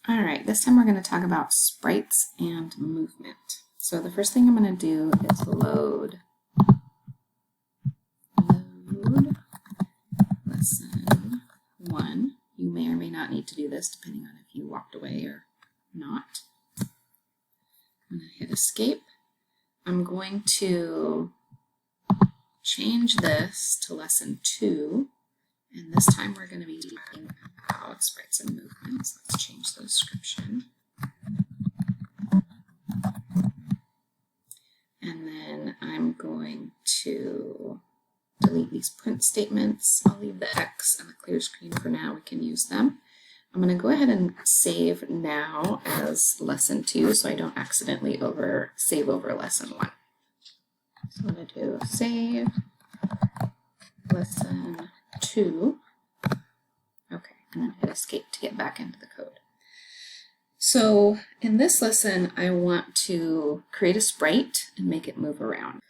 All right, this time we're going to talk about sprites and movement. So the first thing I'm going to do is load lesson 1. You may or may not need to do this depending on if you walked away or not. I'm going to hit escape. I'm going to change this to lesson 2. And this time we're going to be talking about sprites and movements. Let's change the description. And then I'm going to delete these print statements. I'll leave the X and the clear screen for now. We can use them. I'm going to go ahead and save now as lesson 2 so I don't accidentally save over lesson 1. So I'm going to do save lesson 2. Okay, and then hit escape to get back into the code. So in this lesson, I want to create a sprite and make it move around.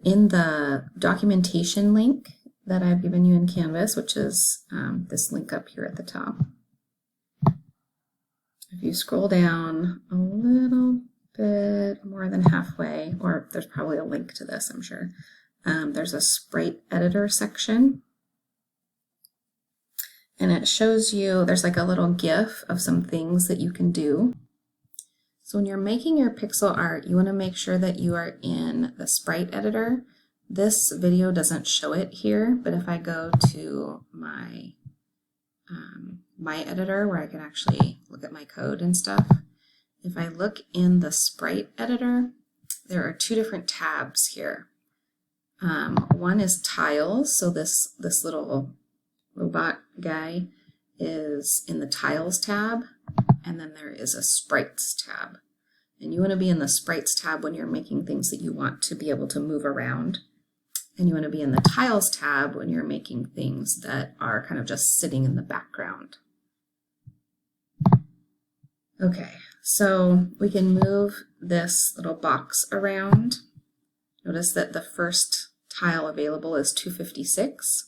In the documentation link that I've given you in Canvas, which is this link up here at the top, if you scroll down a little bit more than halfway, or there's probably a link to this, I'm sure, there's a sprite editor section. And it shows you, there's like a little GIF of some things that you can do. So when you're making your pixel art, you want to make sure that you are in the sprite editor. This video doesn't show it here, but if I go to my editor where I can actually look at my code and stuff, if I look in the sprite editor, there are 2 different tabs here. One is tiles, so this little robot guy is in the tiles tab, and then there is a sprites tab. And you want to be in the sprites tab when you're making things that you want to be able to move around. And you want to be in the tiles tab when you're making things that are kind of just sitting in the background. Okay, so we can move this little box around. Notice that the first tile available is 256.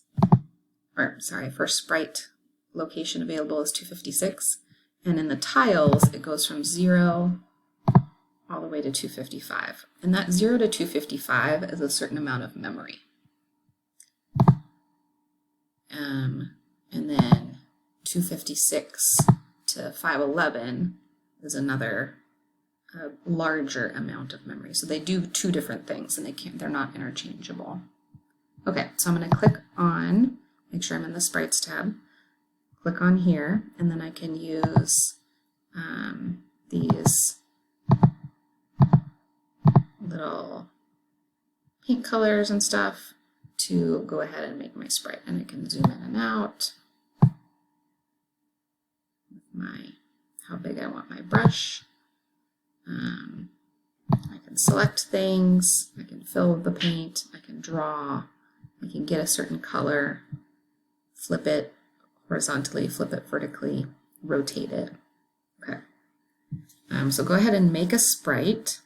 Or sorry, first sprite location available is 256. And in the tiles, it goes from 0 all the way to 255. And that 0 to 255 is a certain amount of memory. And then 256 to 511 is another larger amount of memory. So they do 2 different things, and they're not interchangeable. Okay, so I'm going to click on, make sure I'm in the sprites tab, click on here, and then I can use these little paint colors and stuff to go ahead and make my sprite. And I can zoom in and out with how big I want my brush. I can select things, I can fill the paint, I can draw, I can get a certain color, flip it horizontally, flip it vertically, rotate it. Okay. So go ahead and make a sprite.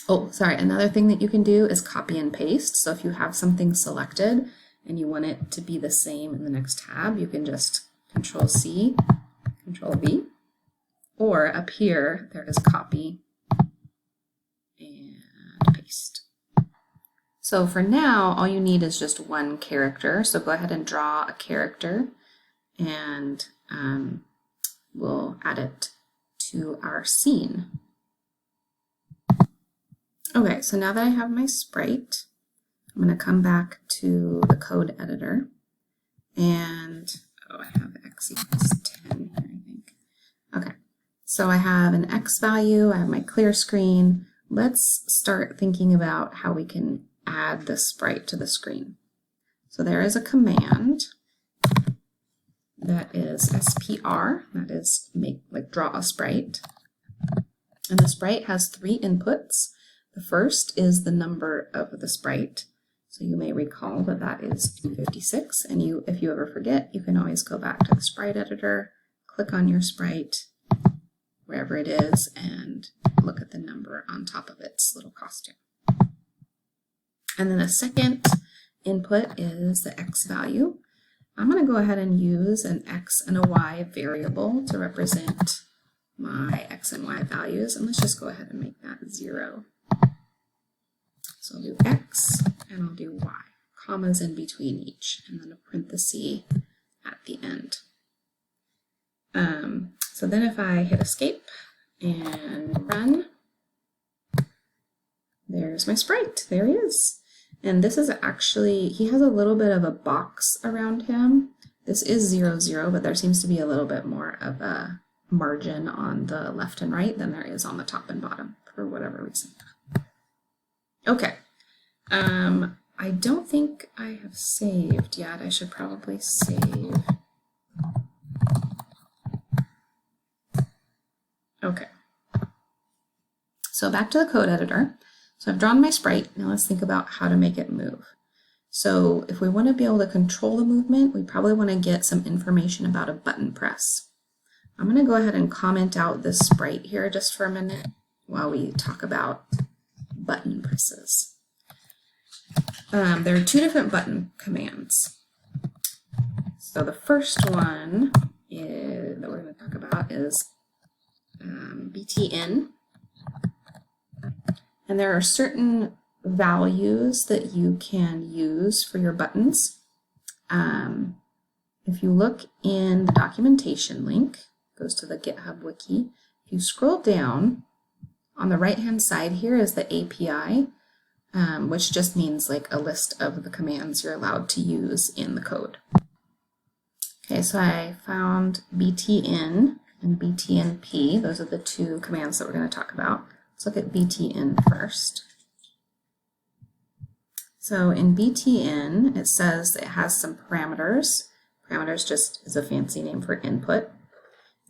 Oh, sorry, another thing that you can do is copy and paste. So if you have something selected and you want it to be the same in the next tab, you can just Control-C, Control-V, or up here, there is copy and paste. So for now, all you need is just one character. So go ahead and draw a character, and we'll add it to our scene. Okay, so now that I have my sprite, I'm going to come back to the code editor, and I have x equals 10 here, I think. Okay, so I have an x value, I have my clear screen. Let's start thinking about how we can add the sprite to the screen. So there is a command that is SPR, that is draw a sprite. And the sprite has 3 inputs. The first is the number of the sprite. So you may recall that that is 256. And if you ever forget, you can always go back to the sprite editor, click on your sprite, wherever it is, and look at the number on top of its little costume. And then the second input is the x value. I'm going to go ahead and use an x and a y variable to represent my X and Y values, and let's just go ahead and make that 0. So I'll do X and I'll do Y, commas in between each, and then a parenthesis at the end. So then if I hit escape and run, there's my sprite. There he is. And this is actually, he has a little bit of a box around him. This is 0, 0, but there seems to be a little bit more of a margin on the left and right than there is on the top and bottom for whatever reason. Okay. I don't think I have saved yet. I should probably save. Okay. So back to the code editor. So I've drawn my sprite. Now let's think about how to make it move. So if we want to be able to control the movement, we probably want to get some information about a button press. I'm going to go ahead and comment out this sprite here just for a minute while we talk about button presses. There are 2 different button commands. So the first one that we're going to talk about is btn. And there are certain values that you can use for your buttons. If you look in the documentation link, it goes to the GitHub wiki. If you scroll down, on the right-hand side here is the API, which just means like a list of the commands you're allowed to use in the code. Okay, so I found btn and btnp. Those are the 2 commands that we're going to talk about. Let's look at btn first. So in btn, it says it has some parameters. Parameters just is a fancy name for input.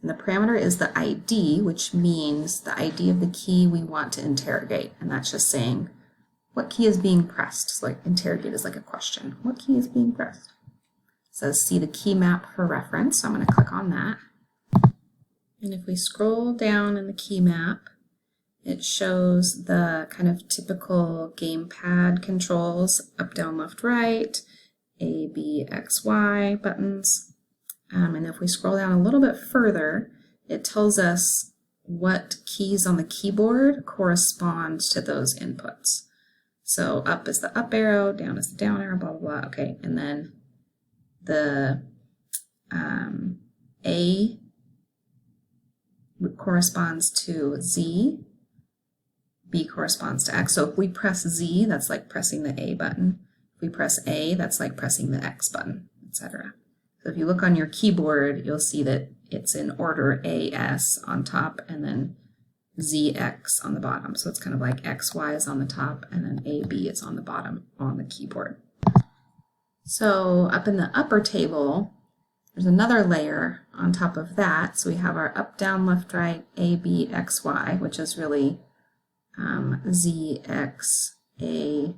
And the parameter is the ID, which means the ID of the key we want to interrogate. And that's just saying what key is being pressed. So like interrogate is like a question. What key is being pressed? It says see the key map for reference. So I'm going to click on that. And if we scroll down in the key map, it shows the kind of typical gamepad controls, up, down, left, right, A, B, X, Y buttons. And if we scroll down a little bit further, it tells us what keys on the keyboard correspond to those inputs. So up is the up arrow, down is the down arrow, blah, blah, blah. Okay, and then the A corresponds to Z, B corresponds to X. So if we press Z, that's like pressing the A button. If we press A, that's like pressing the X button, etc. So if you look on your keyboard, you'll see that it's in order AS on top and then ZX on the bottom. So it's kind of like XY is on the top and then AB is on the bottom on the keyboard. So up in the upper table, there's another layer on top of that. So we have our up, down, left, right, A, B, X, Y, which is really Z, X, A,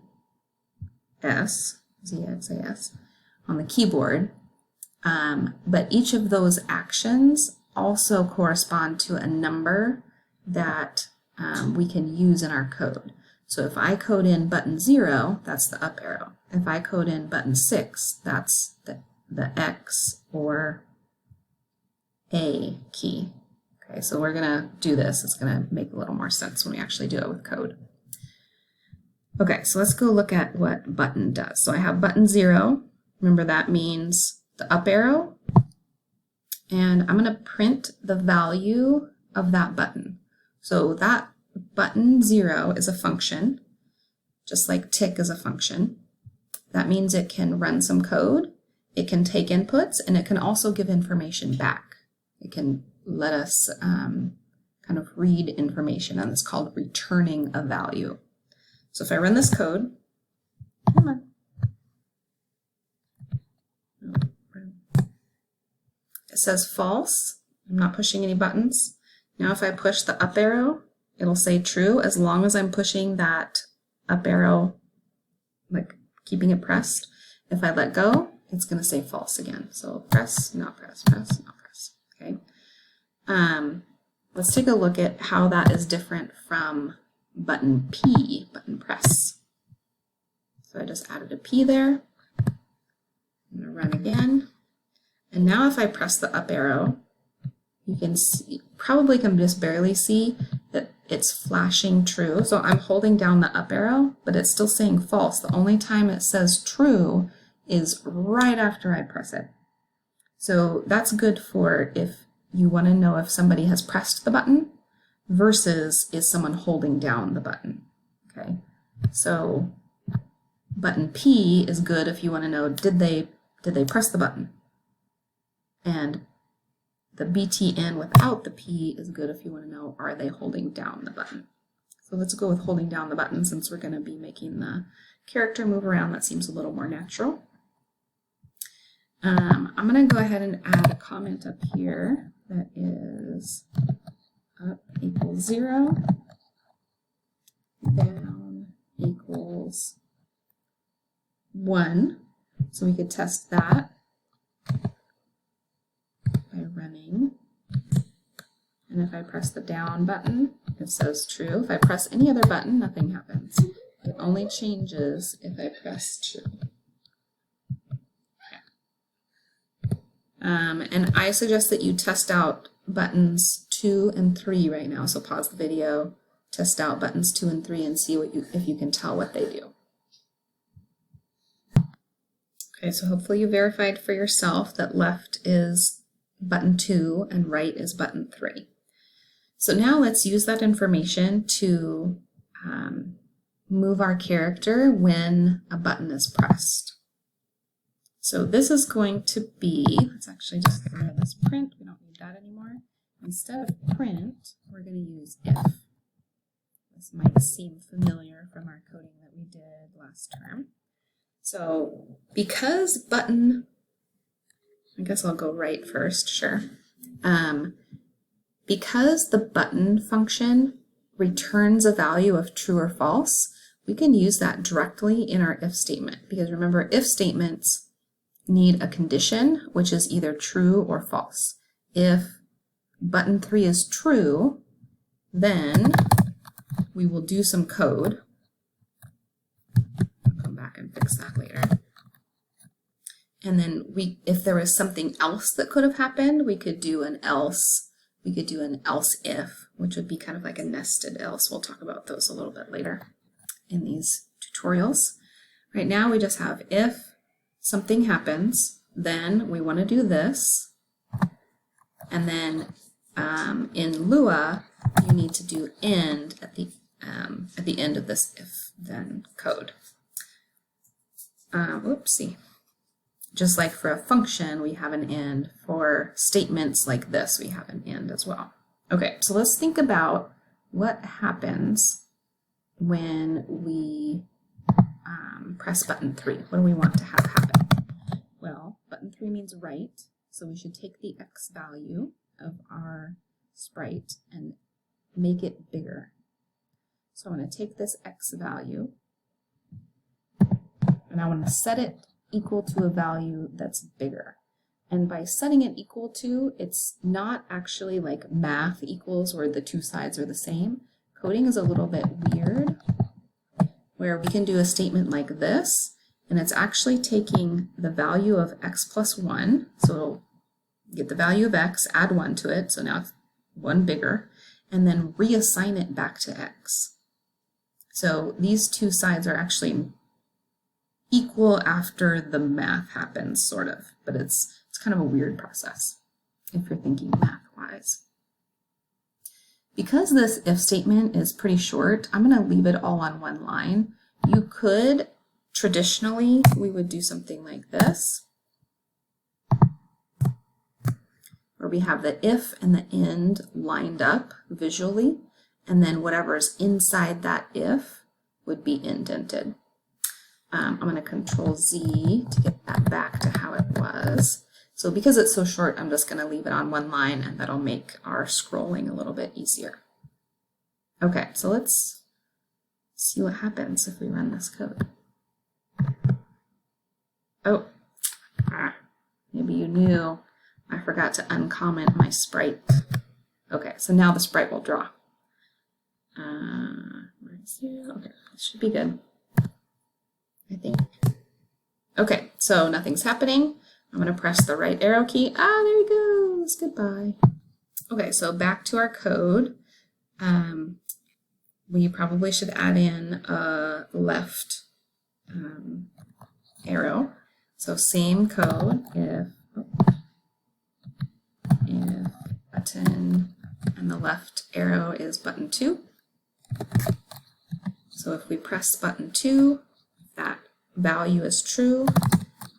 S, Z, X, A, S on the keyboard. But each of those actions also correspond to a number that we can use in our code. So if I code in button 0, that's the up arrow. If I code in button 6, that's the X or A key. Okay, so we're going to do this. It's going to make a little more sense when we actually do it with code. Okay, so let's go look at what button does. So I have button 0. Remember that means the up arrow. And I'm going to print the value of that button. So that button 0 is a function, just like TIC is a function. That means it can run some code, it can take inputs, and it can also give information back. It can let us kind of read information, and it's called returning a value. So if I run this code, come on. It says false. I'm not pushing any buttons. Now if I push the up arrow, it'll say true as long as I'm pushing that up arrow, like keeping it pressed. If I let go, it's going to say false again. So press, not press, press, not press. Okay. Let's take a look at how that is different from button P, button press. So I just added a P there. I'm going to run again. And now if I press the up arrow, you can see, probably can just barely see that it's flashing true. So I'm holding down the up arrow, but it's still saying false. The only time it says true is right after I press it. So that's good for if you want to know if somebody has pressed the button versus is someone holding down the button. Okay, so button P is good if you want to know did they press the button, and the BTN without the P is good if you want to know are they holding down the button. So let's go with holding down the button since we're going to be making the character move around. That seems a little more natural. I'm going to go ahead and add a comment up here that is up equals 0, down equals 1. So we could test that by running. And if I press the down button, it says true. If I press any other button, nothing happens. It only changes if I press true. And I suggest that you test out buttons 2 and 3 right now. So pause the video, test out buttons 2 and 3 and see if you can tell what they do. Okay, so hopefully you verified for yourself that left is button 2 and right is button 3. So now let's use that information to move our character when a button is pressed. So this is going to be, let's actually just get rid of this print, we don't need that anymore. Instead of print, we're going to use if. This might seem familiar from our coding that we did last term. So because button, I guess I'll go right first, sure. Because the button function returns a value of true or false, we can use that directly in our if statement. Because remember, if statements need a condition, which is either true or false. If button 3 is true, then we will do some code. I'll come back and fix that later. And then if there was something else that could have happened, we could do an else. We could do an else if, which would be kind of like a nested else. We'll talk about those a little bit later in these tutorials. Right now we just have if something happens, then we want to do this, and then in Lua you need to do end at the end of this if then code. Oopsie. Just like for a function we have an end, for statements like this we have an end as well. Okay, so let's think about what happens when we press button 3. What do we want to have happen? Well, button 3 means right, so we should take the X value of our sprite and make it bigger. So I'm going to take this X value and I want to set it equal to a value that's bigger. And by setting it equal to, it's not actually like math equals where the two sides are the same. Coding is a little bit weird, where we can do a statement like this, and it's actually taking the value of x plus 1, so it'll get the value of x, add 1 to it, so now it's 1 bigger, and then reassign it back to x. So these two sides are actually equal after the math happens, sort of, but it's kind of a weird process if you're thinking math-wise. Because this if statement is pretty short, I'm going to leave it all on one line. You could, traditionally, we would do something like this, where we have the if and the end lined up visually, and then whatever's inside that if would be indented. I'm going to Control Z to get that back to how it was. So because it's so short, I'm just going to leave it on one line, and that'll make our scrolling a little bit easier. Okay, so let's see what happens if we run this code. Oh, maybe you knew I forgot to uncomment my sprite. Okay, so now the sprite will draw. Okay, this should be good, I think. Okay, so nothing's happening. I'm going to press the right arrow key. Ah, there he goes. Goodbye. Okay, so back to our code. We probably should add in a left arrow. So same code, if button and the left arrow is button 2. So if we press button 2, if that value is true,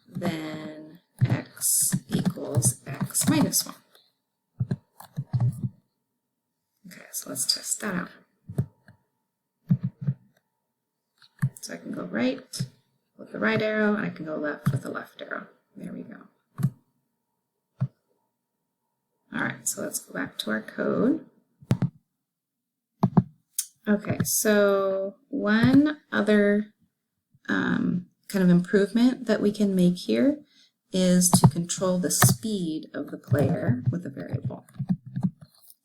then x equals x minus 1. Okay, so let's test that out. So I can go right with the right arrow, and I can go left with the left arrow. There we go. All right, so let's go back to our code. Okay, so one other kind of improvement that we can make here is to control the speed of the player with a variable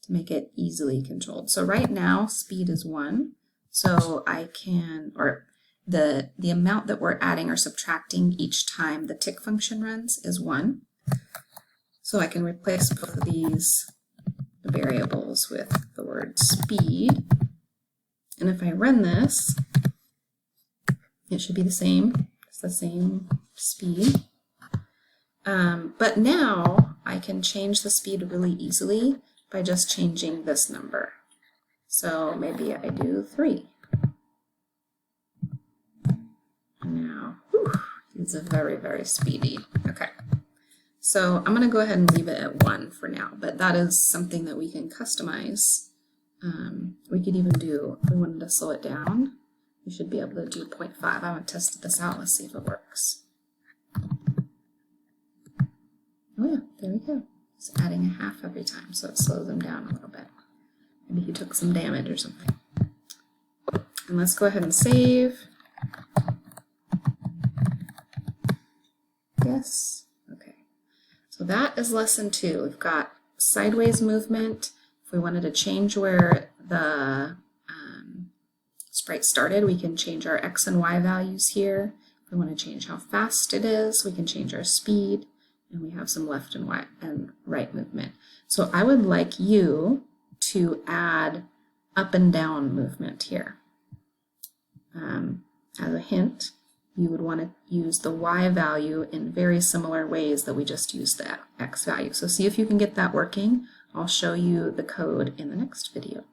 to make it easily controlled. So right now, speed is 1, so I can, or the amount that we're adding or subtracting each time the TIC function runs is 1. So I can replace both of these variables with the word speed. And if I run this, it should be the same. It's the same speed. But now I can change the speed really easily by just changing this number. So maybe I do 3. Now, it's very, very speedy. Okay. So I'm going to go ahead and leave it at 1 for now, but that is something that we can customize. We could even do, if we wanted to slow it down, we should be able to do 0.5. I haven't tested this out. Let's see if it works. Oh yeah, there we go. It's adding a half every time, so it slows them down a little bit. Maybe he took some damage or something. And let's go ahead and save. Yes. Okay. So that is lesson 2. We've got sideways movement. If we wanted to change where the sprite started, we can change our X and Y values here. If we want to change how fast it is, we can change our speed, and we have some left and right movement. So I would like you to add up and down movement here. As a hint, you would want to use the Y value in very similar ways that we just used the X value. So see if you can get that working. I'll show you the code in the next video.